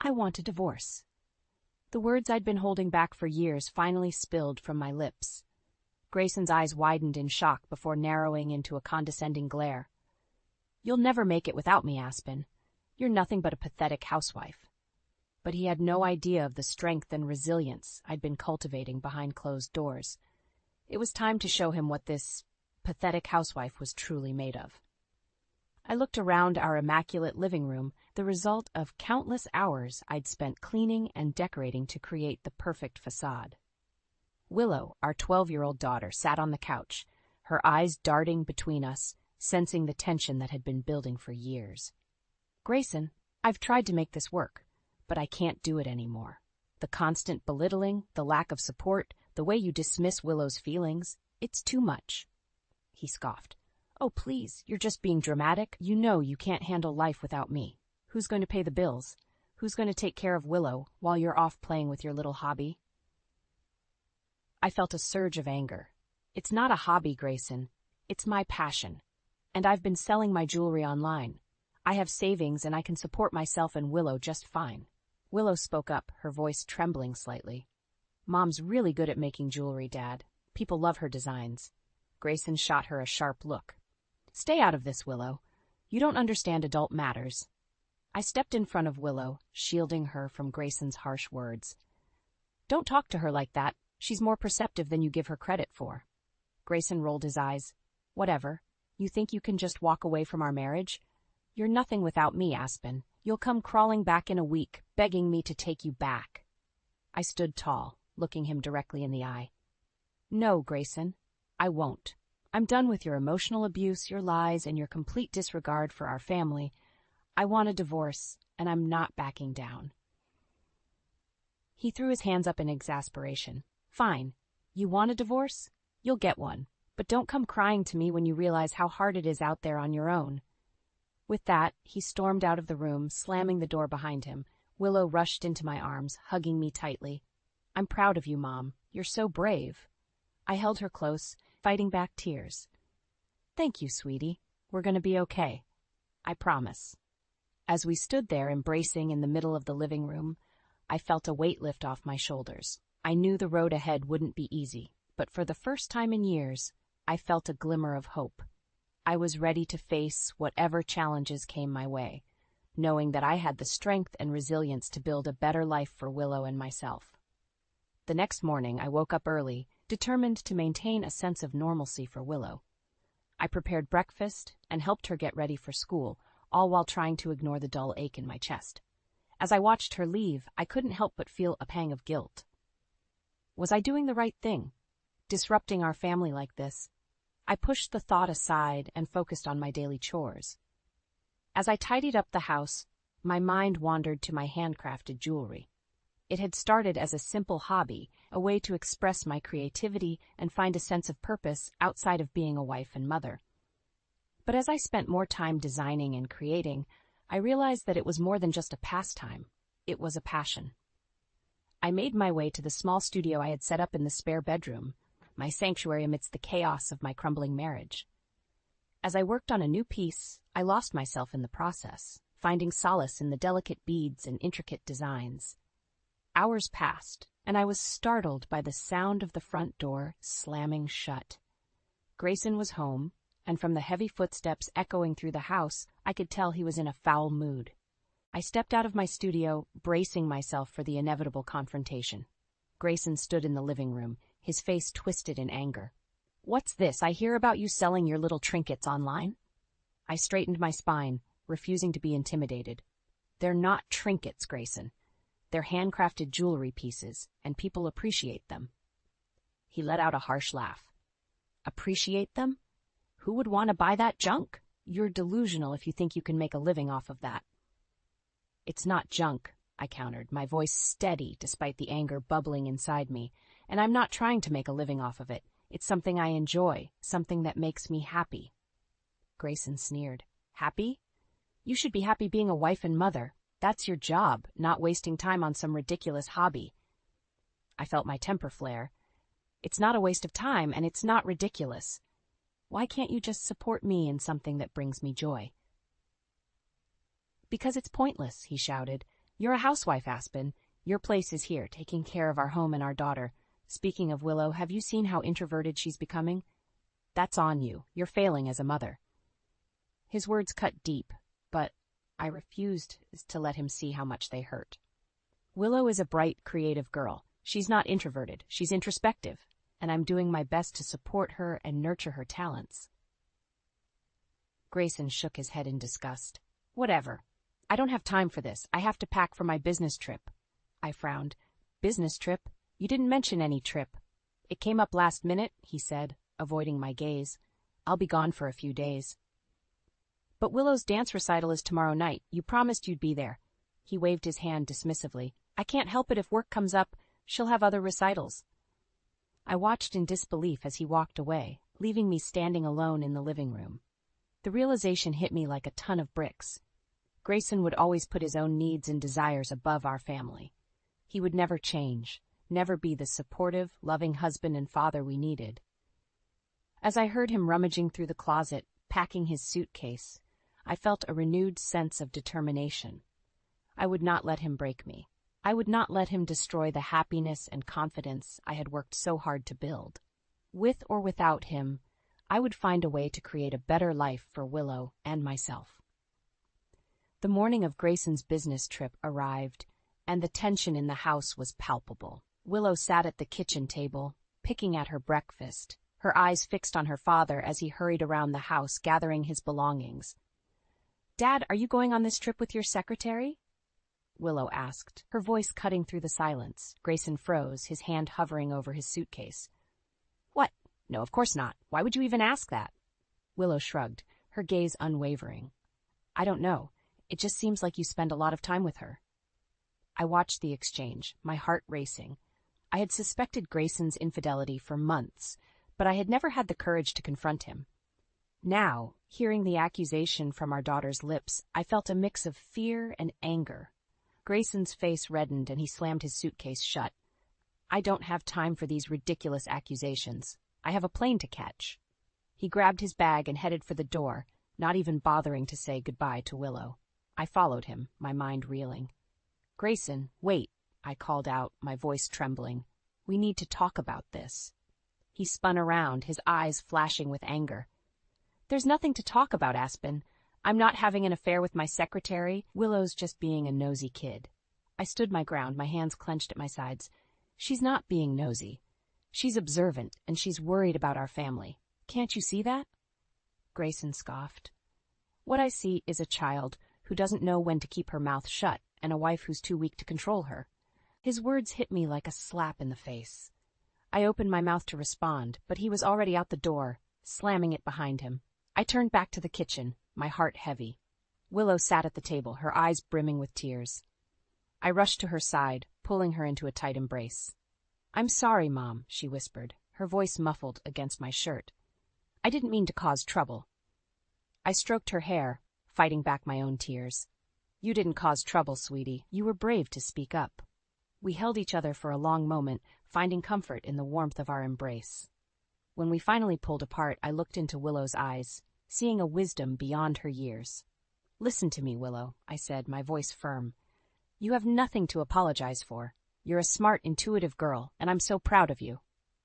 I want a divorce. The words I'd been holding back for years finally spilled from my lips. Grayson's eyes widened in shock before narrowing into a condescending glare. You'll never make it without me, Aspen. You're nothing but a pathetic housewife. But he had no idea of the strength and resilience I'd been cultivating behind closed doors. It was time to show him what this pathetic housewife was truly made of. I looked around our immaculate living room, the result of countless hours I'd spent cleaning and decorating to create the perfect facade. Willow, our 12-year-old daughter, sat on the couch, her eyes darting between us, sensing the tension that had been building for years. Grayson, I've tried to make this work, but I can't do it anymore. The constant belittling, the lack of support, the way you dismiss Willow's feelings, it's too much. He scoffed. Oh, please, you're just being dramatic. You know you can't handle life without me. Who's going to pay the bills? Who's going to take care of Willow while you're off playing with your little hobby? I felt a surge of anger. It's not a hobby, Grayson. It's my passion. And I've been selling my jewelry online. I have savings and I can support myself and Willow just fine. Willow spoke up, her voice trembling slightly. Mom's really good at making jewelry, Dad. People love her designs. Grayson shot her a sharp look. Stay out of this, Willow. You don't understand adult matters. I stepped in front of Willow, shielding her from Grayson's harsh words. Don't talk to her like that. She's more perceptive than you give her credit for. Grayson rolled his eyes. Whatever. You think you can just walk away from our marriage? You're nothing without me, Aspen. You'll come crawling back in a week, begging me to take you back. I stood tall, looking him directly in the eye. No, Grayson, I won't. I'm done with your emotional abuse, your lies, and your complete disregard for our family. I want a divorce, and I'm not backing down. He threw his hands up in exasperation. Fine. You want a divorce? You'll get one. But don't come crying to me when you realize how hard it is out there on your own. With that, he stormed out of the room, slamming the door behind him. Willow rushed into my arms, hugging me tightly. I'm proud of you, Mom. You're so brave. I held her close, fighting back tears. Thank you, sweetie. We're going to be okay. I promise. As we stood there embracing in the middle of the living room, I felt a weight lift off my shoulders. I knew the road ahead wouldn't be easy, but for the first time in years, I felt a glimmer of hope. I was ready to face whatever challenges came my way, knowing that I had the strength and resilience to build a better life for Willow and myself. The next morning, I woke up early, determined to maintain a sense of normalcy for Willow. I prepared breakfast and helped her get ready for school, all while trying to ignore the dull ache in my chest. As I watched her leave, I couldn't help but feel a pang of guilt. Was I doing the right thing, disrupting our family like this? I pushed the thought aside and focused on my daily chores. As I tidied up the house, my mind wandered to my handcrafted jewelry. It had started as a simple hobby, a way to express my creativity and find a sense of purpose outside of being a wife and mother. But as I spent more time designing and creating, I realized that it was more than just a pastime. It was a passion. I made my way to the small studio I had set up in the spare bedroom, my sanctuary amidst the chaos of my crumbling marriage. As I worked on a new piece, I lost myself in the process, finding solace in the delicate beads and intricate designs. Hours passed, and I was startled by the sound of the front door slamming shut. Grayson was home, and from the heavy footsteps echoing through the house, I could tell he was in a foul mood. I stepped out of my studio, bracing myself for the inevitable confrontation. Grayson stood in the living room, his face twisted in anger. "What's this? I hear about you selling your little trinkets online." I straightened my spine, refusing to be intimidated. "They're not trinkets, Grayson. They're handcrafted jewelry pieces, and people appreciate them." He let out a harsh laugh. "Appreciate them? Who would want to buy that junk? You're delusional if you think you can make a living off of that." "It's not junk," I countered, my voice steady despite the anger bubbling inside me, "and I'm not trying to make a living off of it. It's something I enjoy, something that makes me happy." Grayson sneered. "Happy? You should be happy being a wife and mother. That's your job, not wasting time on some ridiculous hobby." I felt my temper flare. "It's not a waste of time, and it's not ridiculous. Why can't you just support me in something that brings me joy?" "Because it's pointless," he shouted. You're a housewife, Aspen. Your place is here, taking care of our home and our daughter. Speaking of Willow, have you seen how introverted she's becoming? That's on you. You're failing as a mother. His words cut deep, but I refused to let him see how much they hurt. Willow is a bright, creative girl. She's not introverted, she's introspective, and I'm doing my best to support her and nurture her talents. Grayson shook his head in disgust. Whatever. I don't have time for this. I have to pack for my business trip. I frowned. Business trip? You didn't mention any trip. It came up last minute, he said, avoiding my gaze. I'll be gone for a few days. But Willow's dance recital is tomorrow night. You promised you'd be there. He waved his hand dismissively. I can't help it if work comes up. She'll have other recitals. I watched in disbelief as he walked away, leaving me standing alone in the living room. The realization hit me like a ton of bricks. Grayson would always put his own needs and desires above our family. He would never change, never be the supportive, loving husband and father we needed. As I heard him rummaging through the closet, packing his suitcase, I felt a renewed sense of determination. I would not let him break me. I would not let him destroy the happiness and confidence I had worked so hard to build. With or without him, I would find a way to create a better life for Willow and myself. The morning of Grayson's business trip arrived, and the tension in the house was palpable. Willow sat at the kitchen table, picking at her breakfast, her eyes fixed on her father as he hurried around the house gathering his belongings. Dad, are you going on this trip with your secretary? Willow asked, her voice cutting through the silence. Grayson froze, his hand hovering over his suitcase. What? No, of course not. Why would you even ask that? Willow shrugged, her gaze unwavering. I don't know. It just seems like you spend a lot of time with her. I watched the exchange, my heart racing. I had suspected Grayson's infidelity for months, but I had never had the courage to confront him. Now, hearing the accusation from our daughter's lips, I felt a mix of fear and anger. Grayson's face reddened and he slammed his suitcase shut. I don't have time for these ridiculous accusations. I have a plane to catch. He grabbed his bag and headed for the door, not even bothering to say goodbye to Willow. I followed him, my mind reeling. Grayson, wait, I called out, my voice trembling. We need to talk about this. He spun around, his eyes flashing with anger. There's nothing to talk about, Aspen. I'm not having an affair with my secretary. Willow's just being a nosy kid. I stood my ground, my hands clenched at my sides. She's not being nosy. She's observant, and she's worried about our family. Can't you see that? Grayson scoffed. What I see is a child who doesn't know when to keep her mouth shut, and a wife who's too weak to control her. His words hit me like a slap in the face. I opened my mouth to respond, but he was already out the door, slamming it behind him. I turned back to the kitchen, my heart heavy. Willow sat at the table, her eyes brimming with tears. I rushed to her side, pulling her into a tight embrace. I'm sorry, Mom, she whispered, her voice muffled against my shirt. I didn't mean to cause trouble. I stroked her hair, fighting back my own tears. You didn't cause trouble, sweetie. You were brave to speak up. We held each other for a long moment, finding comfort in the warmth of our embrace. When we finally pulled apart, I looked into Willow's eyes, seeing a wisdom beyond her years. Listen to me, Willow, I said, my voice firm. You have nothing to apologize for. You're a smart, intuitive girl, and I'm so proud of you.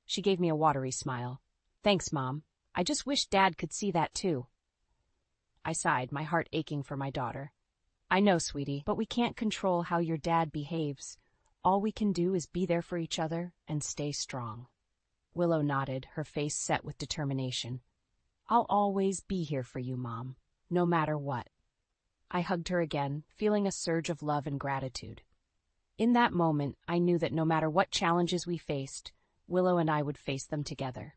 She gave me a watery smile. Thanks, Mom. I just wish Dad could see that too. I sighed, my heart aching for my daughter. I know, sweetie, but we can't control how your dad behaves. All we can do is be there for each other and stay strong. Willow nodded, her face set with determination. I'll always be here for you, Mom, no matter what. I hugged her again, feeling a surge of love and gratitude. In that moment, I knew that no matter what challenges we faced, Willow and I would face them together.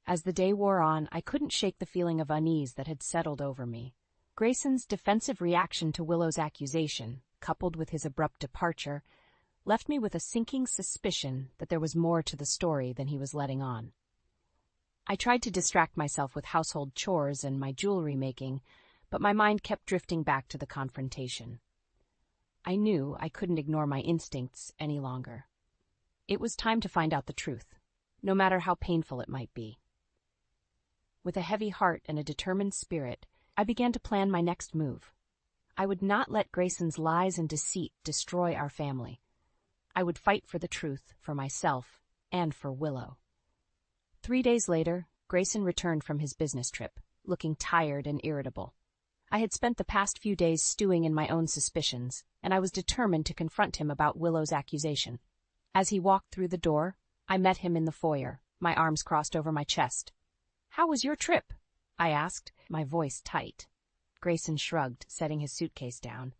As the day wore on, I couldn't shake the feeling of unease that had settled over me. Grayson's defensive reaction to Willow's accusation, coupled with his abrupt departure, left me with a sinking suspicion that there was more to the story than he was letting on. I tried to distract myself with household chores and my jewelry making, but my mind kept drifting back to the confrontation. I knew I couldn't ignore my instincts any longer. It was time to find out the truth, no matter how painful it might be. With a heavy heart and a determined spirit, I began to plan my next move. I would not let Grayson's lies and deceit destroy our family. I would fight for the truth, for myself, and for Willow. 3 days later, Grayson returned from his business trip, looking tired and irritable. I had spent the past few days stewing in my own suspicions, and I was determined to confront him about Willow's accusation. As he walked through the door, I met him in the foyer, my arms crossed over my chest. "How was your trip?" I asked, my voice tight. Grayson shrugged, setting his suitcase down.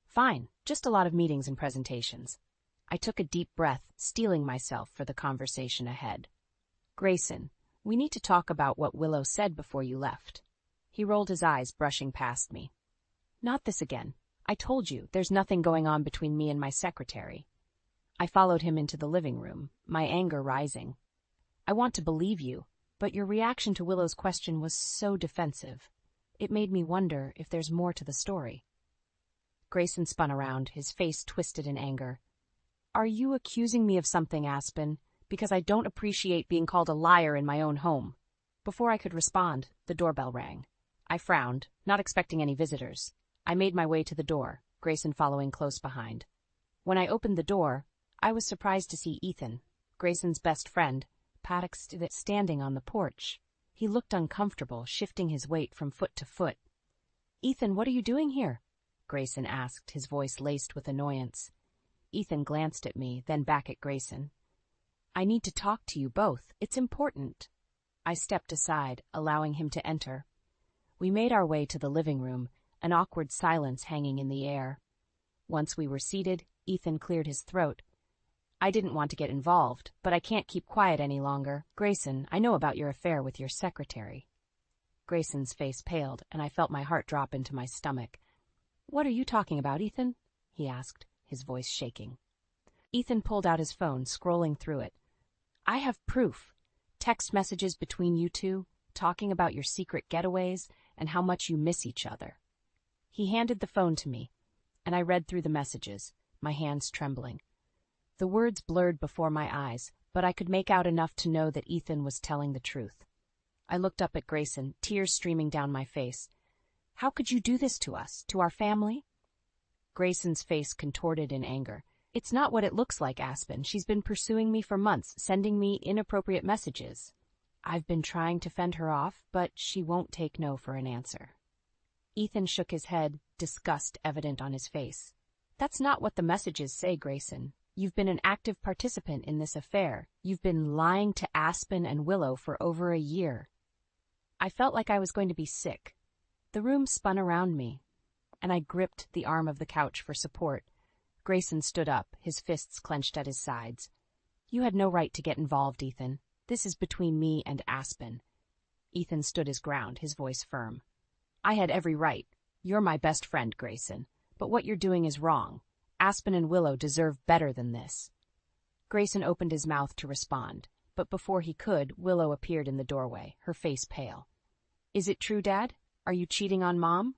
"Fine, just a lot of meetings and presentations." I took a deep breath, steeling myself for the conversation ahead. "Grayson, we need to talk about what Willow said before you left." He rolled his eyes, brushing past me. "Not this again. I told you, there's nothing going on between me and my secretary." I followed him into the living room, my anger rising. "I want to believe you, but your reaction to Willow's question was so defensive. It made me wonder if there's more to the story." Grayson spun around, his face twisted in anger. "Are you accusing me of something, Aspen? Because I don't appreciate being called a liar in my own home." Before I could respond, the doorbell rang. I frowned, not expecting any visitors. I made my way to the door, Grayson following close behind. When I opened the door, I was surprised to see Ethan, Grayson's best friend, standing on the porch. He looked uncomfortable, shifting his weight from foot to foot. "Ethan, what are you doing here?" Grayson asked, his voice laced with annoyance. Ethan glanced at me, then back at Grayson. "I need to talk to you both. It's important." I stepped aside, allowing him to enter. We made our way to the living room, an awkward silence hanging in the air. Once we were seated, Ethan cleared his throat. "I didn't want to get involved, but I can't keep quiet any longer. Grayson, I know about your affair with your secretary." Grayson's face paled, and I felt my heart drop into my stomach. "What are you talking about, Ethan?" he asked, his voice shaking. Ethan pulled out his phone, scrolling through it. "I have proof. Text messages between you two, talking about your secret getaways and how much you miss each other." He handed the phone to me, and I read through the messages, my hands trembling. The words blurred before my eyes, but I could make out enough to know that Ethan was telling the truth. I looked up at Grayson, tears streaming down my face. "How could you do this to us, to our family?" Grayson's face contorted in anger. "It's not what it looks like, Aspen. She's been pursuing me for months, sending me inappropriate messages. I've been trying to fend her off, but she won't take no for an answer." Ethan shook his head, disgust evident on his face. "That's not what the messages say, Grayson. You've been an active participant in this affair. You've been lying to Aspen and Willow for over a year." I felt like I was going to be sick. The room spun around me, and I gripped the arm of the couch for support. Grayson stood up, his fists clenched at his sides. "You had no right to get involved, Ethan. This is between me and Aspen." Ethan stood his ground, his voice firm. "I had every right. You're my best friend, Grayson. But what you're doing is wrong. Aspen and Willow deserve better than this." Grayson opened his mouth to respond, but before he could, Willow appeared in the doorway, her face pale. "Is it true, Dad? Are you cheating on Mom?"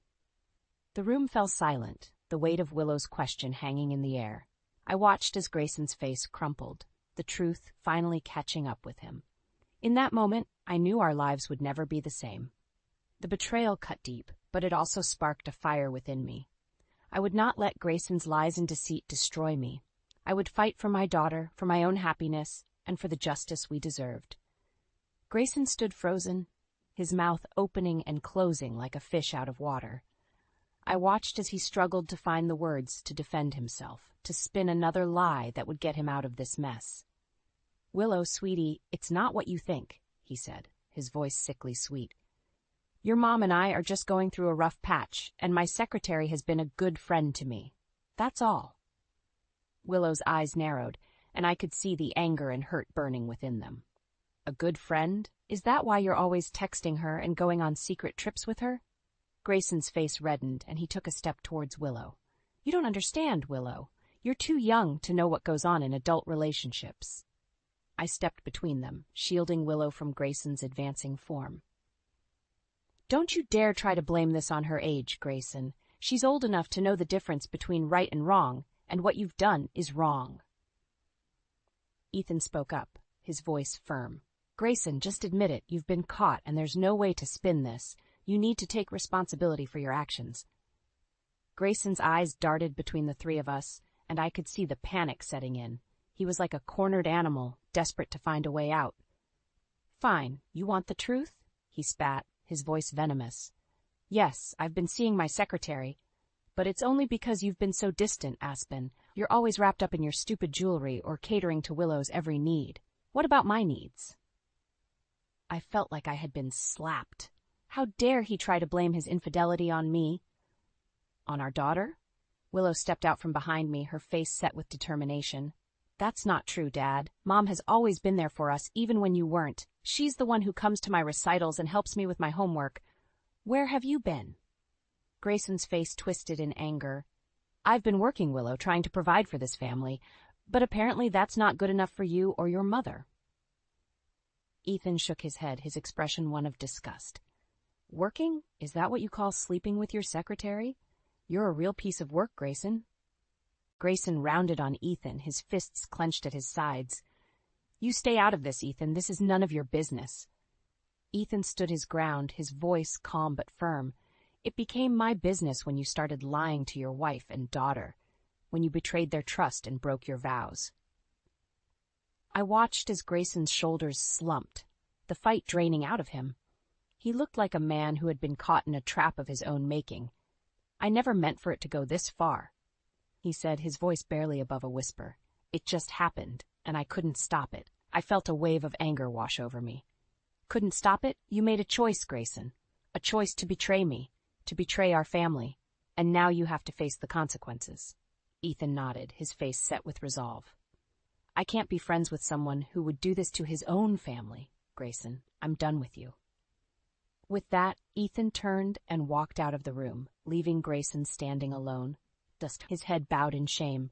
The room fell silent, the weight of Willow's question hanging in the air. I watched as Grayson's face crumpled, the truth finally catching up with him. In that moment, I knew our lives would never be the same. The betrayal cut deep, but it also sparked a fire within me. I would not let Grayson's lies and deceit destroy me. I would fight for my daughter, for my own happiness, and for the justice we deserved. Grayson stood frozen, his mouth opening and closing like a fish out of water. I watched as he struggled to find the words to defend himself, to spin another lie that would get him out of this mess. "Willow, sweetie, it's not what you think," he said, his voice sickly sweet. "Your mom and I are just going through a rough patch, and my secretary has been a good friend to me. That's all." Willow's eyes narrowed, and I could see the anger and hurt burning within them. "A good friend? Is that why you're always texting her and going on secret trips with her?" Grayson's face reddened, and he took a step towards Willow. "You don't understand, Willow. You're too young to know what goes on in adult relationships." I stepped between them, shielding Willow from Grayson's advancing form. "Don't you dare try to blame this on her age, Grayson. She's old enough to know the difference between right and wrong, and what you've done is wrong." Ethan spoke up, his voice firm. "Grayson, just admit it. You've been caught, and there's no way to spin this. You need to take responsibility for your actions." Grayson's eyes darted between the three of us, and I could see the panic setting in. He was like a cornered animal, desperate to find a way out. "Fine, you want the truth?" he spat, his voice venomous. "Yes, I've been seeing my secretary. But it's only because you've been so distant, Aspen. You're always wrapped up in your stupid jewelry or catering to Willow's every need. What about my needs?" I felt like I had been slapped. How dare he try to blame his infidelity on me? On our daughter? Willow stepped out from behind me, her face set with determination. "That's not true, Dad. Mom has always been there for us, even when you weren't. She's the one who comes to my recitals and helps me with my homework. Where have you been?" Grayson's face twisted in anger. "I've been working, Willow, trying to provide for this family, but apparently that's not good enough for you or your mother." Ethan shook his head, his expression one of disgust. "Working? Is that what you call sleeping with your secretary? You're a real piece of work, Grayson." Grayson rounded on Ethan, his fists clenched at his sides. "You stay out of this, Ethan. This is none of your business." Ethan stood his ground, his voice calm but firm. "It became my business when you started lying to your wife and daughter, when you betrayed their trust and broke your vows." I watched as Grayson's shoulders slumped, the fight draining out of him. He looked like a man who had been caught in a trap of his own making. "I never meant for it to go this far," he said, his voice barely above a whisper. "It just happened, and I couldn't stop it." I felt a wave of anger wash over me. "Couldn't stop it? You made a choice, Grayson. A choice to betray me, to betray our family, and now you have to face the consequences." Ethan nodded, his face set with resolve. "I can't be friends with someone who would do this to his own family, Grayson. I'm done with you." With that, Ethan turned and walked out of the room, leaving Grayson standing alone, his head bowed in shame.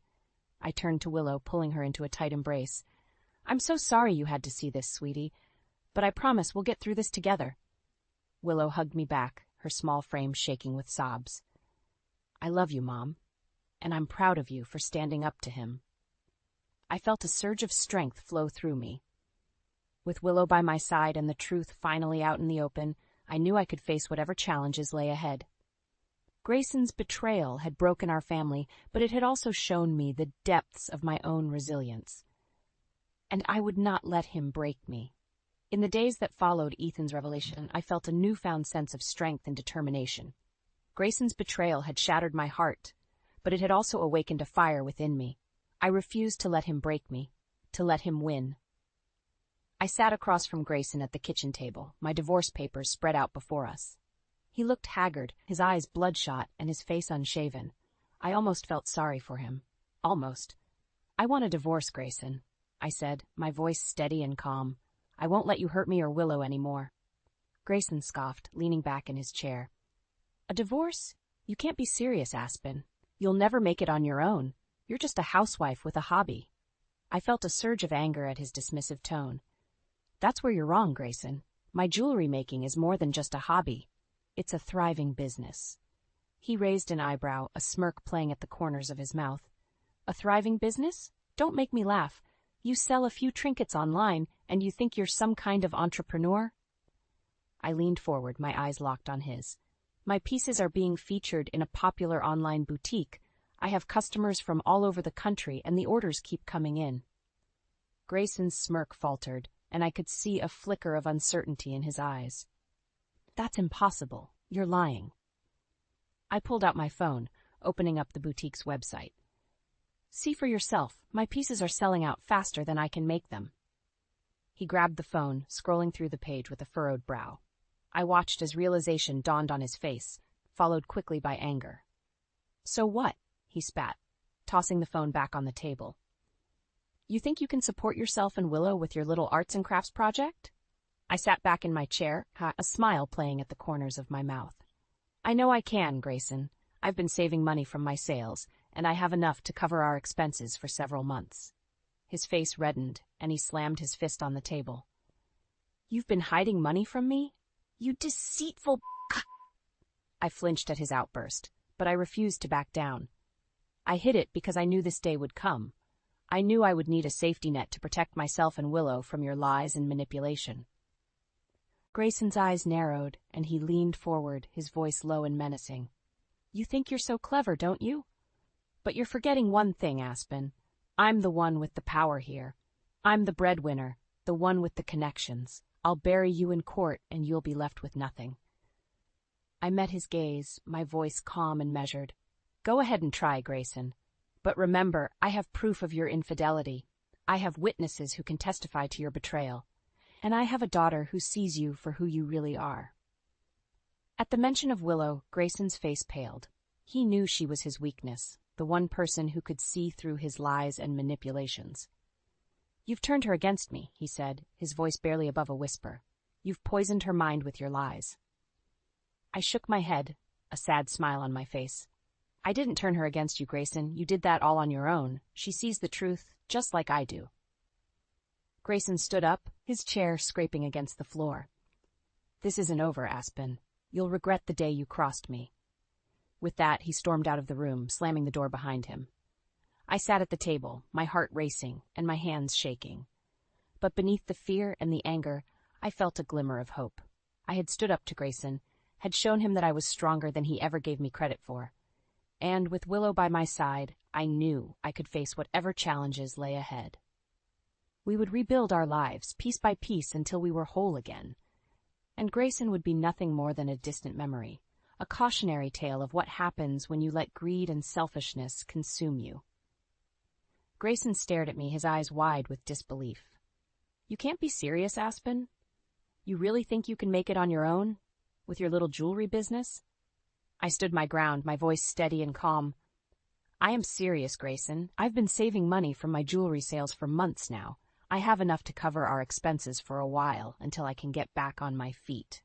I turned to Willow, pulling her into a tight embrace. "I'm so sorry you had to see this, sweetie, but I promise we'll get through this together." Willow hugged me back, her small frame shaking with sobs. "I love you, Mom, and I'm proud of you for standing up to him." I felt a surge of strength flow through me. With Willow by my side and the truth finally out in the open, I knew I could face whatever challenges lay ahead. Grayson's betrayal had broken our family, but it had also shown me the depths of my own resilience. And I would not let him break me. In the days that followed Ethan's revelation, I felt a newfound sense of strength and determination. Grayson's betrayal had shattered my heart, but it had also awakened a fire within me. I refused to let him break me, to let him win. I sat across from Grayson at the kitchen table, my divorce papers spread out before us. He looked haggard, his eyes bloodshot and his face unshaven. I almost felt sorry for him. Almost. "I want a divorce, Grayson," I said, my voice steady and calm. "I won't let you hurt me or Willow anymore." Grayson scoffed, leaning back in his chair. "A divorce? You can't be serious, Aspen. You'll never make it on your own. You're just a housewife with a hobby." I felt a surge of anger at his dismissive tone. "That's where you're wrong, Grayson. My jewelry making is more than just a hobby. It's a thriving business." He raised an eyebrow, a smirk playing at the corners of his mouth. "A thriving business? Don't make me laugh. You sell a few trinkets online, and you think you're some kind of entrepreneur?" I leaned forward, my eyes locked on his. "My pieces are being featured in a popular online boutique. I have customers from all over the country, and the orders keep coming in." Grayson's smirk faltered, and I could see a flicker of uncertainty in his eyes. "That's impossible. You're lying." I pulled out my phone, opening up the boutique's website. "See for yourself. My pieces are selling out faster than I can make them." He grabbed the phone, scrolling through the page with a furrowed brow. I watched as realization dawned on his face, followed quickly by anger. "So what?" he spat, tossing the phone back on the table. "You think you can support yourself and Willow with your little arts and crafts project?" I sat back in my chair, a smile playing at the corners of my mouth. "I know I can, Grayson. I've been saving money from my sales, and I have enough to cover our expenses for several months." His face reddened, and he slammed his fist on the table. "You've been hiding money from me? You deceitful..." I flinched at his outburst, but I refused to back down. I hid it because I knew this day would come. I knew I would need a safety net to protect myself and Willow from your lies and manipulation. Grayson's eyes narrowed, and he leaned forward, his voice low and menacing. You think you're so clever, don't you? But you're forgetting one thing, Aspen. I'm the one with the power here. I'm the breadwinner, the one with the connections. I'll bury you in court and you'll be left with nothing. I met his gaze, my voice calm and measured. Go ahead and try, Grayson. But remember, I have proof of your infidelity. I have witnesses who can testify to your betrayal. And I have a daughter who sees you for who you really are. At the mention of Willow, Grayson's face paled. He knew she was his weakness, the one person who could see through his lies and manipulations. You've turned her against me, he said, his voice barely above a whisper. You've poisoned her mind with your lies. I shook my head, a sad smile on my face. I didn't turn her against you, Grayson. You did that all on your own. She sees the truth, just like I do. Grayson stood up, his chair scraping against the floor. This isn't over, Aspen. You'll regret the day you crossed me. With that, he stormed out of the room, slamming the door behind him. I sat at the table, my heart racing and my hands shaking. But beneath the fear and the anger, I felt a glimmer of hope. I had stood up to Grayson, had shown him that I was stronger than he ever gave me credit for. And with Willow by my side, I knew I could face whatever challenges lay ahead. We would rebuild our lives, piece by piece, until we were whole again. And Grayson would be nothing more than a distant memory, a cautionary tale of what happens when you let greed and selfishness consume you. Grayson stared at me, his eyes wide with disbelief. You can't be serious, Aspen? You really think you can make it on your own, with your little jewelry business? I stood my ground, my voice steady and calm. I am serious, Grayson. I've been saving money from my jewelry sales for months now. I have enough to cover our expenses for a while until I can get back on my feet.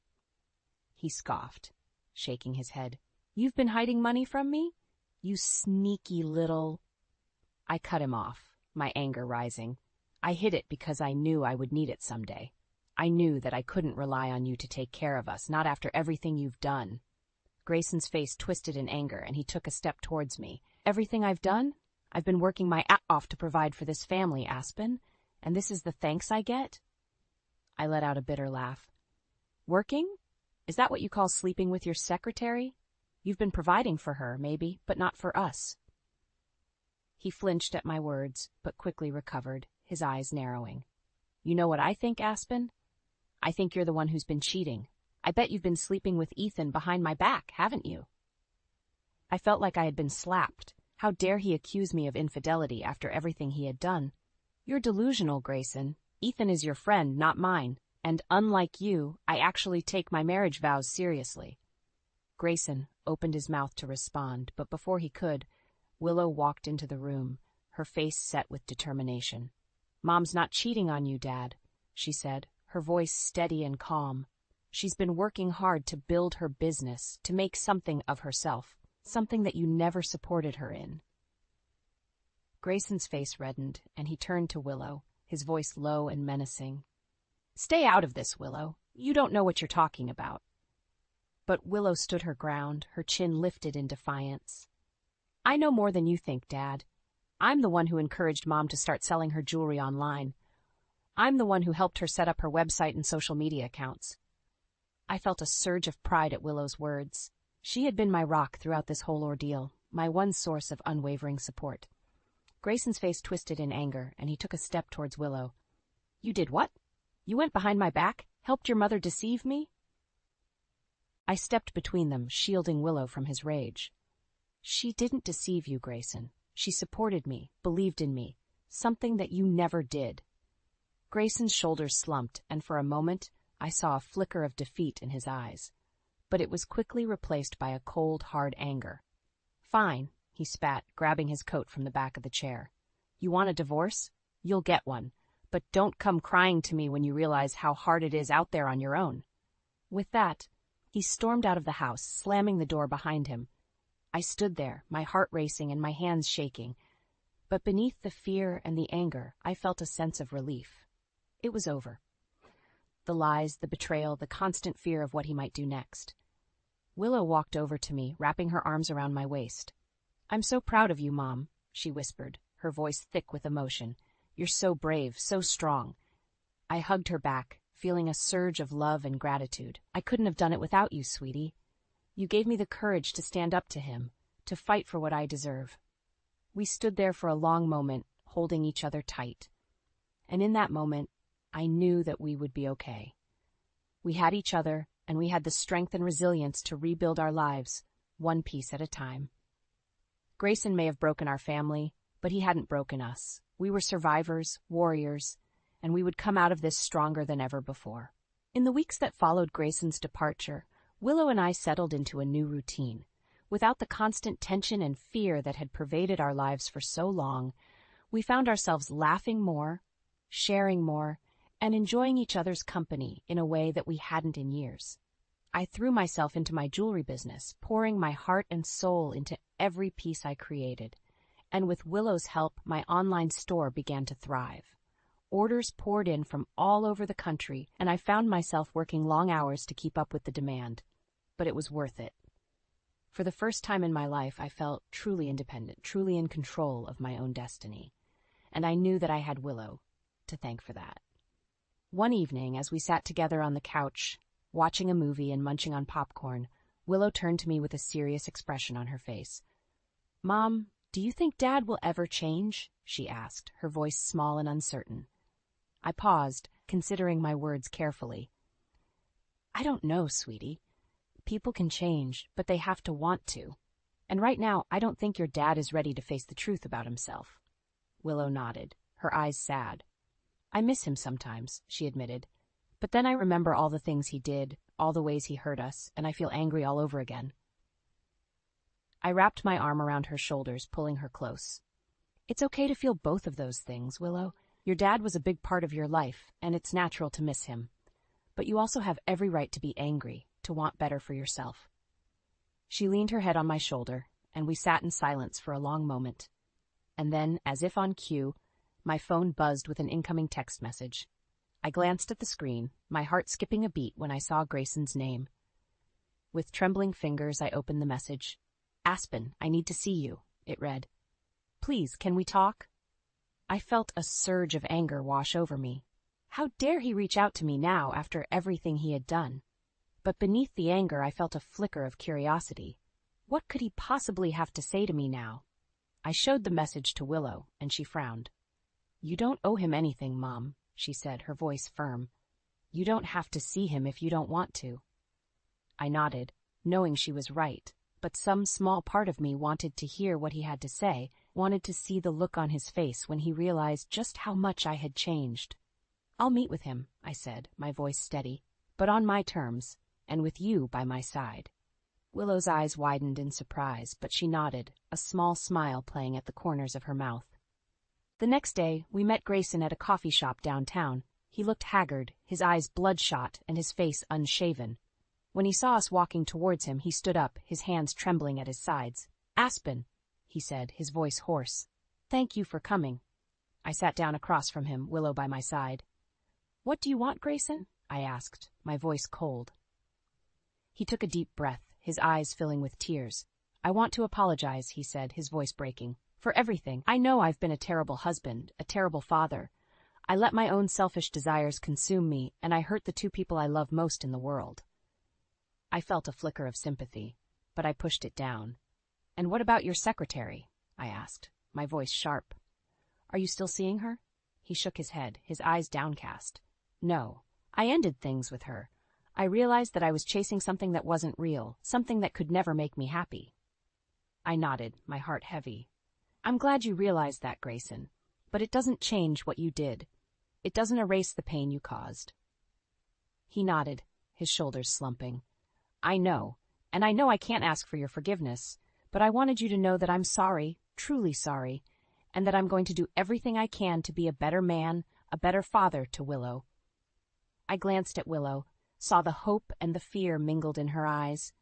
He scoffed, shaking his head. You've been hiding money from me? You sneaky little... I cut him off, my anger rising. I hid it because I knew I would need it someday. I knew that I couldn't rely on you to take care of us, not after everything you've done. Grayson's face twisted in anger, and he took a step towards me. Everything I've done? I've been working my ass off to provide for this family, Aspen. And this is the thanks I get? I let out a bitter laugh. Working? Is that what you call sleeping with your secretary? You've been providing for her, maybe, but not for us. He flinched at my words, but quickly recovered, his eyes narrowing. You know what I think, Aspen? I think you're the one who's been cheating. I bet you've been sleeping with Ethan behind my back, haven't you? I felt like I had been slapped. How dare he accuse me of infidelity after everything he had done? You're delusional, Grayson. Ethan is your friend, not mine. And unlike you, I actually take my marriage vows seriously. Grayson opened his mouth to respond, but before he could, Willow walked into the room, her face set with determination. Mom's not cheating on you, Dad, she said, her voice steady and calm. She's been working hard to build her business, to make something of herself, something that you never supported her in. Grayson's face reddened, and he turned to Willow, his voice low and menacing. Stay out of this, Willow. You don't know what you're talking about. But Willow stood her ground, her chin lifted in defiance. I know more than you think, Dad. I'm the one who encouraged Mom to start selling her jewelry online. I'm the one who helped her set up her website and social media accounts. I felt a surge of pride at Willow's words. She had been my rock throughout this whole ordeal, my one source of unwavering support. Grayson's face twisted in anger, and he took a step towards Willow. You did what? You went behind my back? Helped your mother deceive me? I stepped between them, shielding Willow from his rage. She didn't deceive you, Grayson. She supported me, believed in me, something that you never did. Grayson's shoulders slumped, and for a moment, I saw a flicker of defeat in his eyes. But it was quickly replaced by a cold, hard anger. Fine, he spat, grabbing his coat from the back of the chair. You want a divorce? You'll get one. But don't come crying to me when you realize how hard it is out there on your own. With that, he stormed out of the house, slamming the door behind him. I stood there, my heart racing and my hands shaking. But beneath the fear and the anger, I felt a sense of relief. It was over. The lies, the betrayal, the constant fear of what he might do next. Willow walked over to me, wrapping her arms around my waist. I'm so proud of you, Mom, she whispered, her voice thick with emotion. You're so brave, so strong. I hugged her back, feeling a surge of love and gratitude. I couldn't have done it without you, sweetie. You gave me the courage to stand up to him, to fight for what I deserve." We stood there for a long moment, holding each other tight. And in that moment, I knew that we would be okay. We had each other, and we had the strength and resilience to rebuild our lives, one piece at a time. Grayson may have broken our family, but he hadn't broken us. We were survivors, warriors, and we would come out of this stronger than ever before. In the weeks that followed Grayson's departure, Willow and I settled into a new routine. Without the constant tension and fear that had pervaded our lives for so long, we found ourselves laughing more, sharing more, and enjoying each other's company in a way that we hadn't in years. I threw myself into my jewelry business, pouring my heart and soul into every piece I created. And with Willow's help, my online store began to thrive. Orders poured in from all over the country, and I found myself working long hours to keep up with the demand. But it was worth it. For the first time in my life, I felt truly independent, truly in control of my own destiny. And I knew that I had Willow to thank for that. One evening, as we sat together on the couch, watching a movie and munching on popcorn, Willow turned to me with a serious expression on her face. "Mom, do you think Dad will ever change?" she asked, her voice small and uncertain. I paused, considering my words carefully. "I don't know, sweetie. People can change, but they have to want to. And right now, I don't think your dad is ready to face the truth about himself." Willow nodded, her eyes sad. "I miss him sometimes," she admitted. "But then I remember all the things he did, all the ways he hurt us, and I feel angry all over again." I wrapped my arm around her shoulders, pulling her close. "It's okay to feel both of those things, Willow. Your dad was a big part of your life, and it's natural to miss him. But you also have every right to be angry, to want better for yourself." She leaned her head on my shoulder, and we sat in silence for a long moment. And then, as if on cue, my phone buzzed with an incoming text message. I glanced at the screen, my heart skipping a beat when I saw Grayson's name. With trembling fingers, I opened the message. "Aspen, I need to see you," it read. "Please, can we talk?" I felt a surge of anger wash over me. How dare he reach out to me now after everything he had done? But beneath the anger, I felt a flicker of curiosity. What could he possibly have to say to me now? I showed the message to Willow, and she frowned. "You don't owe him anything, Mom," she said, her voice firm. "You don't have to see him if you don't want to." I nodded, knowing she was right, but some small part of me wanted to hear what he had to say, wanted to see the look on his face when he realized just how much I had changed. "I'll meet with him," I said, my voice steady, "but on my terms, and with you by my side." Willow's eyes widened in surprise, but she nodded, a small smile playing at the corners of her mouth. The next day, we met Grayson at a coffee shop downtown. He looked haggard, his eyes bloodshot and his face unshaven. When he saw us walking towards him, he stood up, his hands trembling at his sides. "Aspen," he said, his voice hoarse. "Thank you for coming." I sat down across from him, Willow by my side. "What do you want, Grayson?" I asked, my voice cold. He took a deep breath, his eyes filling with tears. "I want to apologize," he said, his voice breaking, "for everything. I know I've been a terrible husband, a terrible father. I let my own selfish desires consume me, and I hurt the two people I love most in the world." I felt a flicker of sympathy, but I pushed it down. "And what about your secretary?" I asked, my voice sharp. "Are you still seeing her?" He shook his head, his eyes downcast. "No. I ended things with her. I realized that I was chasing something that wasn't real, something that could never make me happy." I nodded, my heart heavy. "I'm glad you realized that, Grayson, but it doesn't change what you did. It doesn't erase the pain you caused." He nodded, his shoulders slumping. "I know, and I know I can't ask for your forgiveness, but I wanted you to know that I'm sorry, truly sorry, and that I'm going to do everything I can to be a better man, a better father to Willow." I glanced at Willow, saw the hope and the fear mingled in her eyes,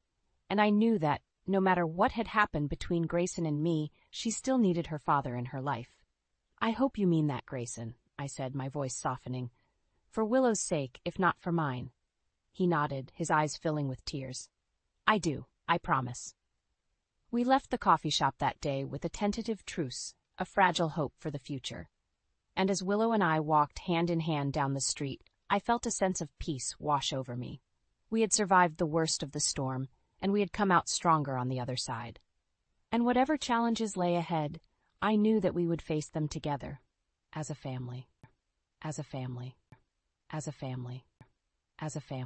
and I knew that, no matter what had happened between Grayson and me, she still needed her father in her life. "I hope you mean that, Grayson," I said, my voice softening. "For Willow's sake, if not for mine." He nodded, his eyes filling with tears. "I do, I promise." We left the coffee shop that day with a tentative truce, a fragile hope for the future. And as Willow and I walked hand in hand down the street, I felt a sense of peace wash over me. We had survived the worst of the storm, and we had come out stronger on the other side. And whatever challenges lay ahead, I knew that we would face them together, as a family, as a family, as a family, as a family.